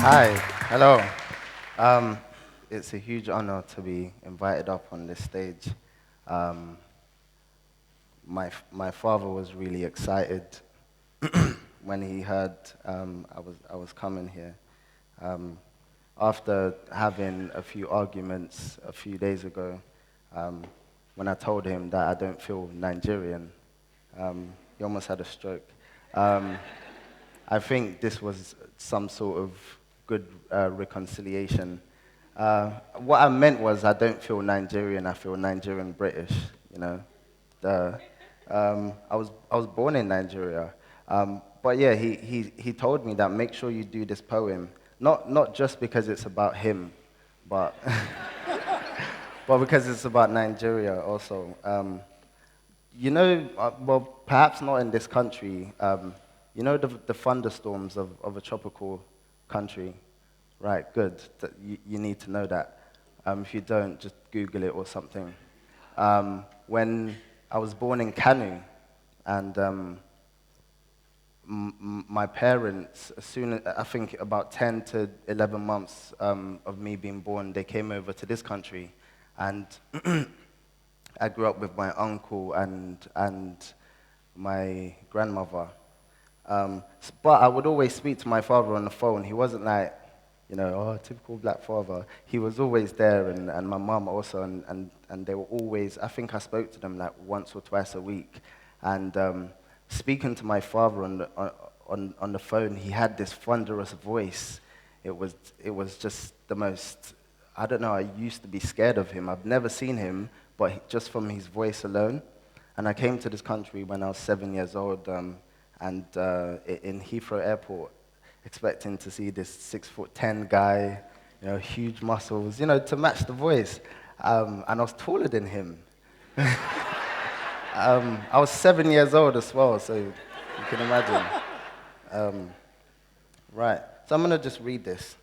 Hi, hello. Um, it's a huge honor to be invited up on this stage. Um, my father was really excited when he heard I was coming here. Um, After having a few arguments a few days ago, um, when I told him that I don't feel Nigerian, he almost had a stroke. Um, I think this was some sort of good reconciliation. What I meant was I don't feel Nigerian, I feel Nigerian British, you know. The, I was born in Nigeria. But yeah, he told me that make sure you do this poem, not just because it's about him, but, but because it's about Nigeria also. Well, perhaps not in this country. The thunderstorms of a tropical country, right? Good. You need to know that. If you don't, just Google it or something. When I was born in Kanu, and my parents, as soon as I think about 10 to 11 months of me being born, they came over to this country, and I grew up with my uncle and my grandmother. But I would always speak to my father on the phone. He wasn't like, oh, typical black father. He was always there, and my mum also, and they were always, I think I spoke to them like once or twice a week. And speaking to my father on the phone, he had this thunderous voice. It was just the most, I don't know, I used to be scared of him. I've never seen him, but just from his voice alone. And I came to this country when I was 7 years old, and in Heathrow Airport, expecting to see this 6'10" guy, huge muscles, to match the voice. And I was taller than him. I was 7 years old as well, so you can imagine. Right, so I'm going to just read this.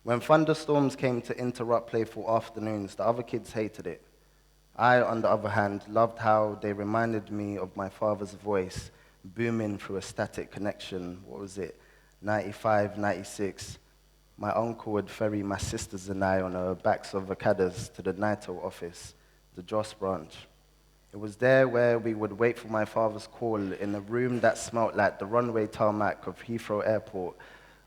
When thunderstorms came to interrupt playful afternoons, the other kids hated it. I, on the other hand, loved how they reminded me of my father's voice, booming through a static connection. What was it? 95, 96. My uncle would ferry my sisters and I on our backs of Okadas to the NITO office, the Joss branch. It was there where we would wait for my father's call in a room that smelt like the runway tarmac of Heathrow Airport,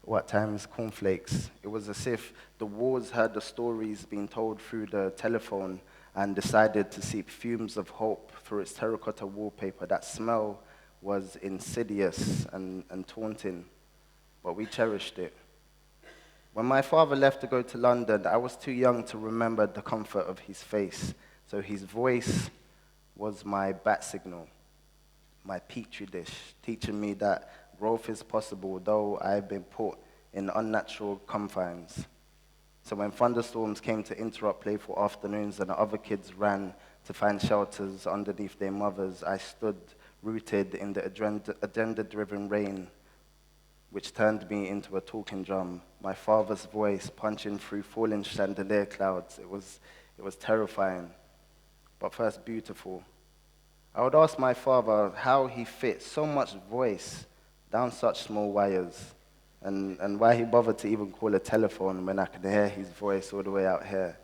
what times cornflakes. It was as if the walls heard the stories being told through the telephone and decided to seep fumes of hope through its terracotta wallpaper. That smell was insidious and taunting, but we cherished it. When my father left to go to London, I was too young to remember the comfort of his face, so his voice was my bat signal, my petri dish, teaching me that growth is possible, though I had been put in unnatural confines. So when thunderstorms came to interrupt playful afternoons and the other kids ran to find shelters underneath their mothers, I stood rooted in the agenda-driven rain, which turned me into a talking drum, my father's voice punching through falling chandelier clouds. It was terrifying, but first beautiful. I would ask my father how he fit so much voice down such small wires, and why he bothered to even call a telephone when I could hear his voice all the way out here.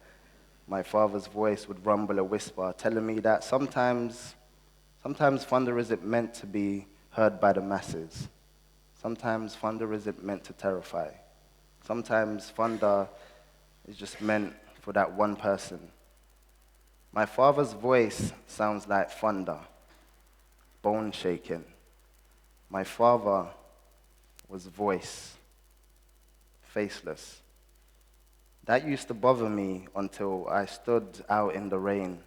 My father's voice would rumble a whisper, telling me that sometimes thunder isn't meant to be heard by the masses. Sometimes thunder isn't meant to terrify. Sometimes thunder is just meant for that one person. My father's voice sounds like thunder, bone shaking. My father was voice, faceless. That used to bother me until I stood out in the rain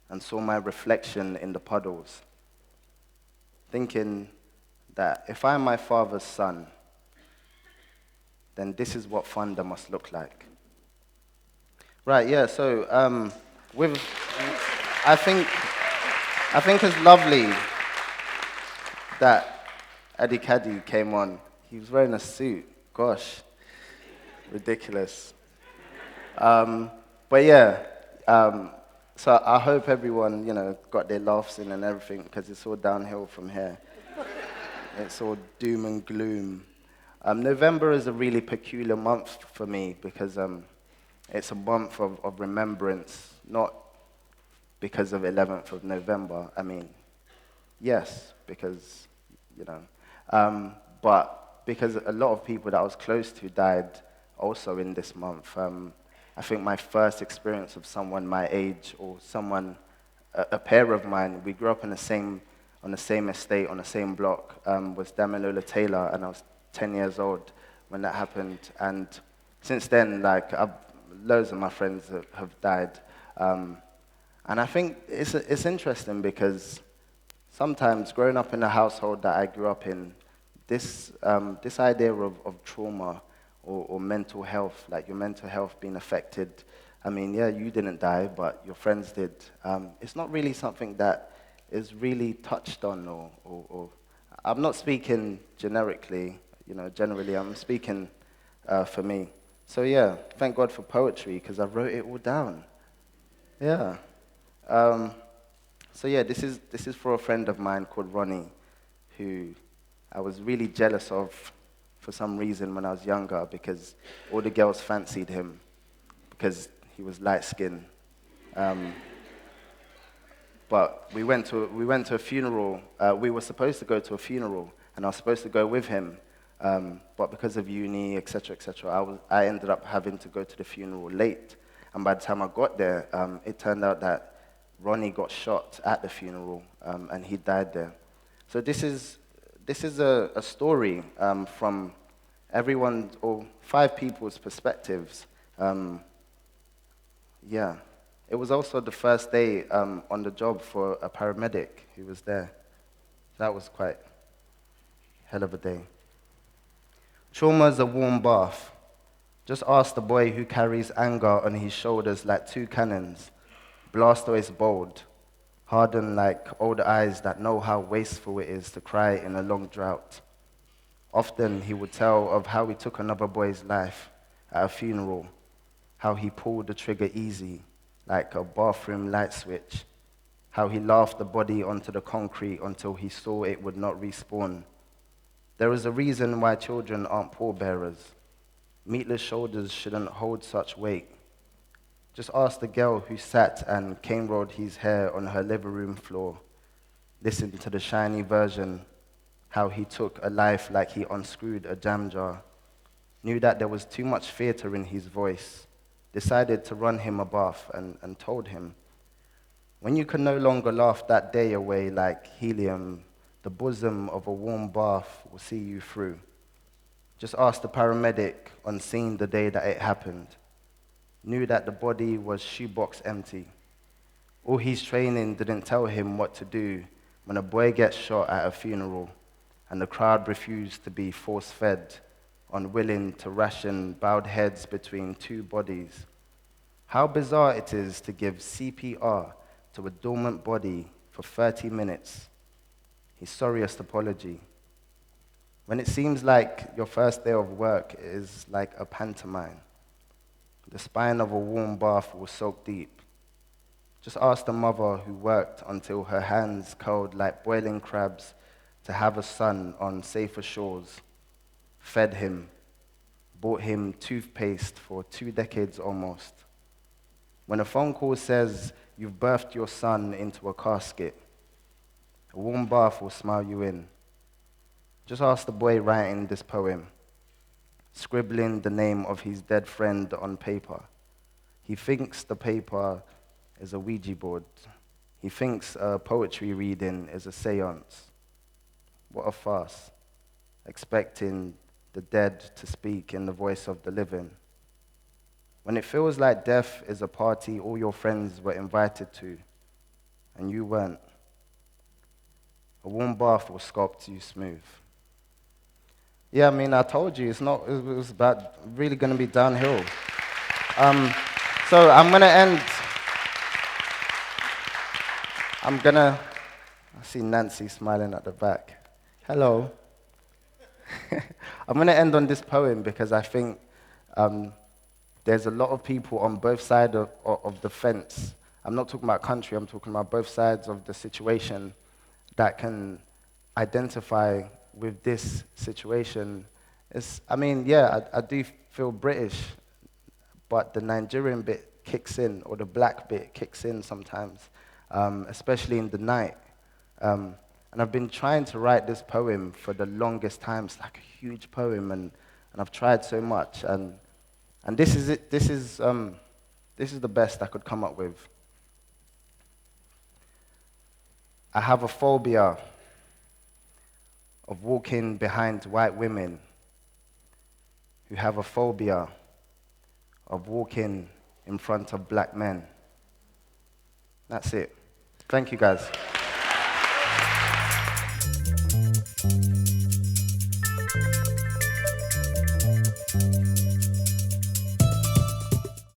and saw my reflection in the puddles, thinking that if I'm my father's son, then this is what thunder must look like. Right, yeah, so with, I think it's lovely that Eddie Caddy came on. He was wearing a suit. Gosh, ridiculous. But yeah, so I hope everyone, got their laughs in and everything, because it's all downhill from here. It's all doom and gloom. November is a really peculiar month for me because it's a month of remembrance, not because of 11th of November. I mean, yes, because, you know, but because a lot of people that I was close to died also in this month. I think my first experience of someone my age or someone, a pair of mine, we grew up on the same estate, on the same block, was Damilola Taylor, and I was 10 years old when that happened. And since then, like, loads of my friends have died. And I think it's interesting because sometimes growing up in the household that I grew up in, this idea of trauma or mental health, like your mental health being affected, I mean, yeah, you didn't die, but your friends did. It's not really something that is really touched on or I'm not speaking generically, generally, I'm speaking for me. So yeah, thank God for poetry because I wrote it all down. Yeah. So yeah, this is for a friend of mine called Ronnie, who I was really jealous of for some reason when I was younger because all the girls fancied him because he was light-skinned. But we went to a funeral. We were supposed to go to a funeral, and I was supposed to go with him. But because of uni, etc., etc., I ended up having to go to the funeral late. And by the time I got there, it turned out that Ronnie got shot at the funeral, and he died there. So this is a story from everyone or 5 people's perspectives. Yeah. It was also the first day on the job for a paramedic who was there. That was quite a hell of a day. Trauma's a warm bath. Just ask the boy who carries anger on his shoulders like 2 cannons. Blastoise bold, hardened like old eyes that know how wasteful it is to cry in a long drought. Often he would tell of how he took another boy's life at a funeral, how he pulled the trigger easy, like a bathroom light switch, how he laughed the body onto the concrete until he saw it would not respawn. There is a reason why children aren't pallbearers. Meatless shoulders shouldn't hold such weight. Just ask the girl who sat and cane-rolled his hair on her living room floor. Listen to the shiny version, how he took a life like he unscrewed a jam jar. Knew that there was too much theater in his voice. Decided to run him a bath and told him, when you can no longer laugh that day away like helium, the bosom of a warm bath will see you through. Just ask the paramedic on scene the day that it happened. Knew that the body was shoebox empty. All his training didn't tell him what to do when a boy gets shot at a funeral and the crowd refused to be force-fed, unwilling to ration bowed heads between 2 bodies. How bizarre it is to give CPR to a dormant body for 30 minutes. His sorriest apology. When it seems like your first day of work is like a pantomime, the spine of a warm bath will soak deep. Just ask the mother who worked until her hands curled like boiling crabs to have a son on safer shores, fed him, bought him toothpaste for 2 decades almost. When a phone call says you've birthed your son into a casket, a warm bath will smile you in. Just ask the boy writing this poem, scribbling the name of his dead friend on paper. He thinks the paper is a Ouija board. He thinks a poetry reading is a seance. What a farce, expecting the dead to speak in the voice of the living. When it feels like death is a party all your friends were invited to, and you weren't, a warm bath will sculpt you smooth. Yeah, I mean, I told you, it was about really going to be downhill. So I'm going to end. I see Nancy smiling at the back. Hello. I'm going to end on this poem because I think there's a lot of people on both sides of the fence. I'm not talking about country, I'm talking about both sides of the situation that can identify with this situation I mean, yeah, I do feel British, but the Nigerian bit kicks in, or the black bit kicks in sometimes, especially in the night. And I've been trying to write this poem for the longest time. It's like a huge poem, and I've tried so much, and this is it. This is the best I could come up with. I have a phobia of walking behind white women who have a phobia of walking in front of black men. That's it. Thank you, guys.